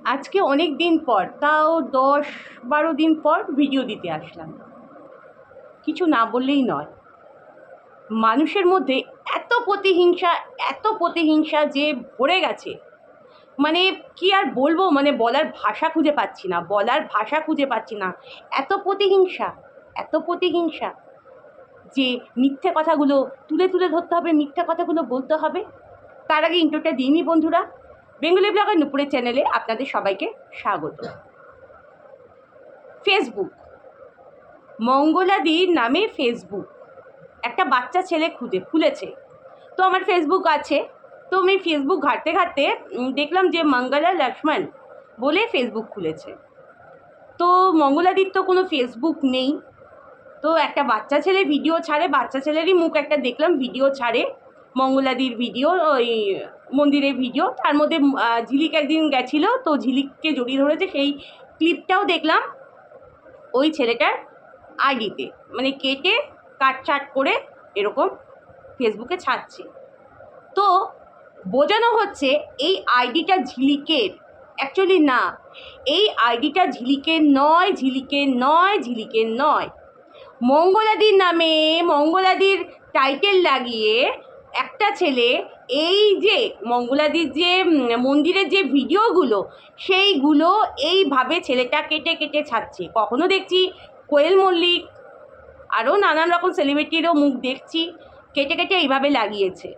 আজকে অনেক দিন পর, তাও 10-12 দিন পর ভিডিও দিতে আসলাম। কিছু না বললেই নয়, মানুষের মধ্যে এত প্রতিহিংসা যে ভরে গেছে, মানে কি আর বলবো, মানে বলার ভাষা খুঁজে পাচ্ছি না। এত প্রতিহিংসা যে মিথ্যে কথাগুলো তুলে তুলে ধরতে হবে, মিথ্যে কথাগুলো বলতে হবে। তার আগে ইন্ট্রোটা দিইনি বন্ধুরা। বেঙ্গলি ব্লগার নুপুরের চ্যানেলে আপনাদের সবাইকে স্বাগত। ফেসবুক, মঙ্গলাদির নামে ফেসবুক একটা বাচ্চা ছেলে খুলেছে। তো আমার ফেসবুক আছে, তো আমি ফেসবুক ঘাঁটতে দেখলাম যে মঙ্গলা লক্ষ্মণ বলে ফেসবুক খুলেছে। তো মঙ্গলাদির তো কোনো ফেসবুক নেই। তো একটা বাচ্চা ছেলে ভিডিও ছাড়ে, বাচ্চা ছেলেরই মুখ একটা দেখলাম ভিডিও ছাড়ে, মঙ্গলাদির ভিডিও, ওই মন্দিরের ভিডিও। তার মধ্যে ঝিলিক একদিন গেছিলো, তো ঝিলিককে জড়িয়ে ধরেছে, সেই ক্লিপটাও দেখলাম ওই ছেলেটার আইডিতে, মানে কেটে কাটছাট করে এরকম ফেসবুকে ছাড়ছে। তো বোঝানো হচ্ছে এই আইডিটা ঝিলিকের। অ্যাকচুয়ালি না, এই আইডিটা ঝিলিকের নয়। মঙ্গলাদির নামে, মঙ্গলাদির টাইটেল লাগিয়ে একটা ছেলে এই যে মঙ্গলাদির যে মন্দিরের যে ভিডিওগুলো, সেইগুলো এইভাবে ছেলেটা কেটে কেটে ছাড়ছে। কখনো দেখছি কোয়েল মল্লিক, আরও নানান রকম সেলিব্রিটিরও মুখ দেখছি কেটে কেটে এইভাবে লাগিয়েছে।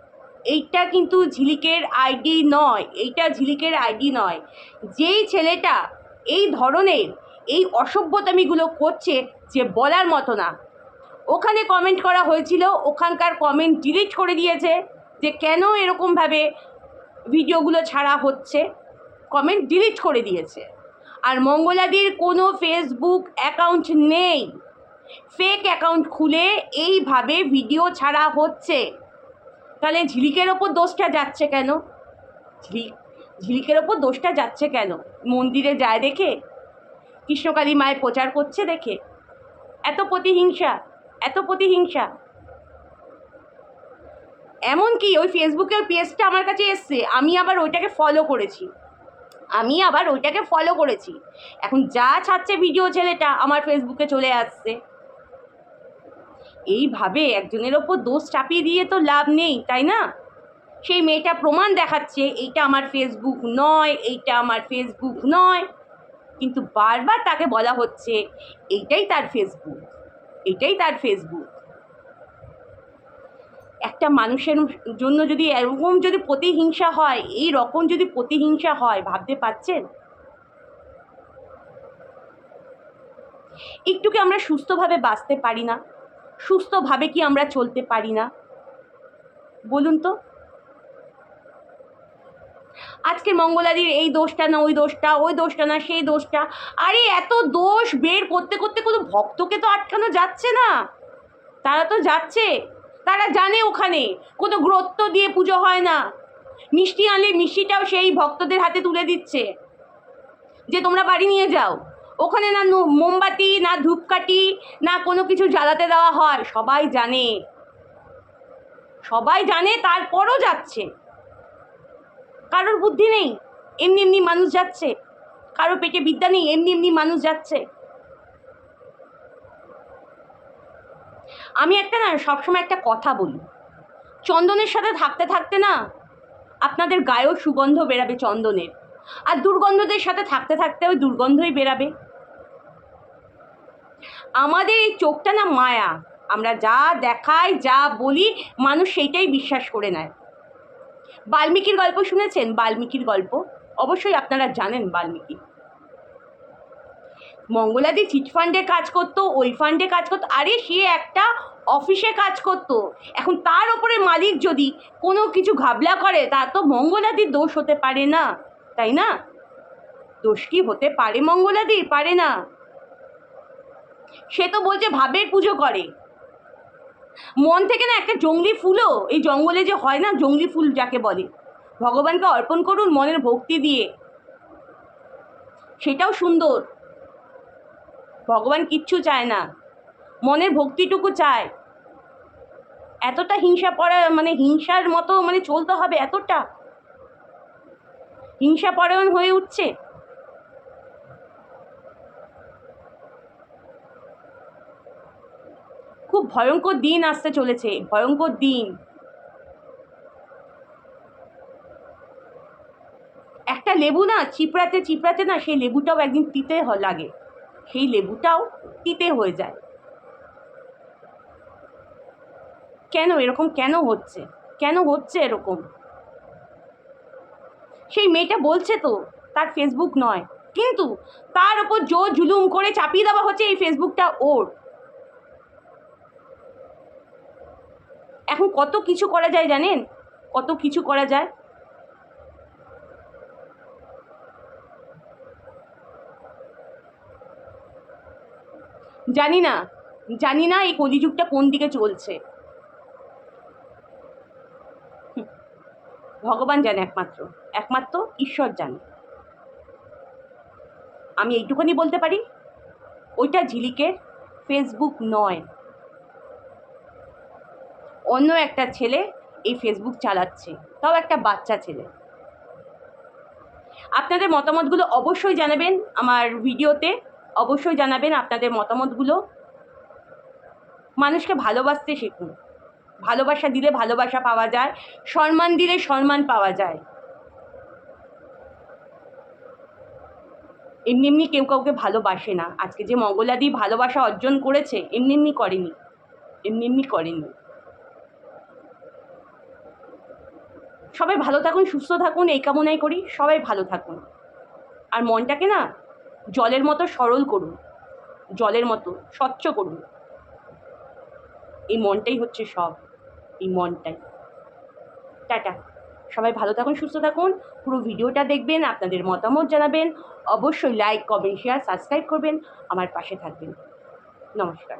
এইটা কিন্তু ঝিলিকের আইডি নয়। যেই ছেলেটা এই ধরনের এই অসভ্যতামিগুলো করছে, যে বলার মতো না। ওখানে কমেন্ট করা হয়েছিল, ওখানকার কমেন্ট ডিলিট করে দিয়েছে, যে কেন এরকমভাবে ভিডিওগুলো ছাড়া হচ্ছে, কমেন্ট ডিলিট করে দিয়েছে। আর মঙ্গলাদির কোনো ফেসবুক অ্যাকাউন্ট নেই, ফেক অ্যাকাউন্ট খুলে এইভাবে ভিডিও ছাড়া হচ্ছে। তাহলে ঝিলিকের ওপর দোষটা যাচ্ছে কেন? ঝিলিকের ওপর দোষটা যাচ্ছে কেন? মন্দিরে যায় দেখে, কৃষ্ণকালী মায়ের প্রচার করছে দেখে এত প্রতিহিংসা। এমনকি ওই ফেসবুকের পেজটা আমার কাছে এসছে, আমি আবার ওইটাকে ফলো করেছি। এখন যা ছাড়ছে ভিডিও ছেলেটা আমার ফেসবুকে চলে আসছে। এইভাবে একজনের ওপর দোষ চাপিয়ে দিয়ে তো লাভ নেই, তাই না? সেই মেয়েটা প্রমাণ দেখাচ্ছে এইটা আমার ফেসবুক নয়, কিন্তু বারবার তাকে বলা হচ্ছে এইটাই তার ফেসবুক। একটা মানুষের জন্য যদি এরকম যদি প্রতিহিংসা হয়, ভাবতে পারছেন? একটু কি আমরা সুস্থভাবে বাঁচতে পারি না? সুস্থভাবে কি আমরা চলতে পারি না? বলুন তো। আজকে মঙ্গলাদির এই দোষটা না ওই দোষটা না সেই দোষটা, আরে এত দোষ বের করতে কোনো ভক্তকে তো আটকানো যাচ্ছে না। তারা তো যাচ্ছে, তারা জানে ওখানে কোনো গ্রত্ব দিয়ে পুজো হয় না। মিষ্টি আনলে মিষ্টিটাও সেই ভক্তদের হাতে তুলে দিচ্ছে, যে তোমরা বাড়ি নিয়ে যাও। ওখানে না মোমবাতি, না ধূপকাঠি, না কোনো কিছু জ্বালাতে দেওয়া হয়। সবাই জানে, তারপরও যাচ্ছে। কারোর বুদ্ধি নেই, এমনি মানুষ যাচ্ছে। কারোর পেটে বিদ্যা নেই, এমনি মানুষ যাচ্ছে। আমি সবসময় একটা কথা বলি, চন্দনের সাথে থাকতে না আপনাদের গায়েও সুগন্ধ বেরাবে চন্দনের, আর দুর্গন্ধদের সাথে থাকতে ওই দুর্গন্ধই বেরাবে। আমাদের এই চোখটা না মায়া, আমরা যা দেখাই, যা বলি, মানুষ সেইটাই বিশ্বাস করে নেয়। বাল্মীকির গল্প শুনেছেন? অবশ্যই আপনারা জানেন বাল্মীকি। মঙ্গলাদি চিটফান্ডে কাজ করতো, ওই ফান্ডে কাজ করতো। আরে সে একটা অফিসে কাজ করতো, এখন তার ওপরে মালিক যদি কোনো কিছু ঘাবলা করে, তার তো মঙ্গলাদির দোষ হতে পারে না, তাই না? দোষ কি হতে পারে মঙ্গলাদির? পারে না। সে তো বলছে ভাবের পুজো করে, মন থেকে না একটা জংলি ফুলও, এই জঙ্গলে যে হয় না জংলি ফুল যাকে বলে, ভগবানকে অর্পণ করুন মনের ভক্তি দিয়ে, সেটাও সুন্দর। ভগবান কিচ্ছু চায় না, মনের ভক্তিটুকু চায়। এতটা হিংসার মতো চলতে হবে, এতটা হিংসাপরায়ণ হয়ে উঠছে। ভয়ঙ্কর দিন আসতে চলেছে, ভয়ঙ্কর দিন। একটা লেবু না চিপড়াতে চিপড়াতে না সেই লেবুটাও একদিন তিতে লাগে, সেই লেবুটাও তিতে হয়ে যায়। কেন এরকম কেন হচ্ছে, কেন হচ্ছে এরকম? সেই মেয়েটা বলছে তো তার ফেসবুক নয়, কিন্তু তার ওপর জোর জুলুম করে চাপিয়ে দেওয়া হচ্ছে এই ফেসবুকটা ওর। এখন কত কিছু করা যায় জানেন, কত কিছু করা যায়। জানি না, জানি না এই কলিযুগটা কোন দিকে চলছে, ভগবান জানে, একমাত্র একমাত্র ঈশ্বর জানে। আমি এইটুখানি বলতে পারি, ওইটা ঝিলিকের ফেসবুক নয়, অন্য একটা ছেলে এই ফেসবুক চালাচ্ছে, তাও একটা বাচ্চা ছেলে। আপনাদের মতামতগুলো অবশ্যই জানাবেন আমার ভিডিওতে, অবশ্যই জানাবেন আপনাদের মতামতগুলো। মানুষকে ভালোবাসতে শিখুন, ভালোবাসা দিলে ভালোবাসা পাওয়া যায়, সম্মান দিলে সম্মান পাওয়া যায়। এমনি এমনি কেউ কাউকে ভালোবাসে না। আজকে যে মঙ্গলাদি ভালোবাসা অর্জন করেছে এমনি এমনি করেনি, এমনি এমনি করেনি। সবাই ভালো থাকুন, সুস্থ থাকুন, এই কামনাই করি। সবাই ভালো থাকুন, আর মনটাকে না জলের মতো সরল করুন, জলের মতো স্বচ্ছ করুন। এই মনটাই হচ্ছে সব, এই মনটাই। টাটা, সবাই ভালো থাকুন, সুস্থ থাকুন। পুরো ভিডিওটা দেখবেন, আপনাদের মতামত জানাবেন, অবশ্যই লাইক, কমেন্ট, শেয়ার, সাবস্ক্রাইব করবেন, আমার পাশে থাকবেন। নমস্কার।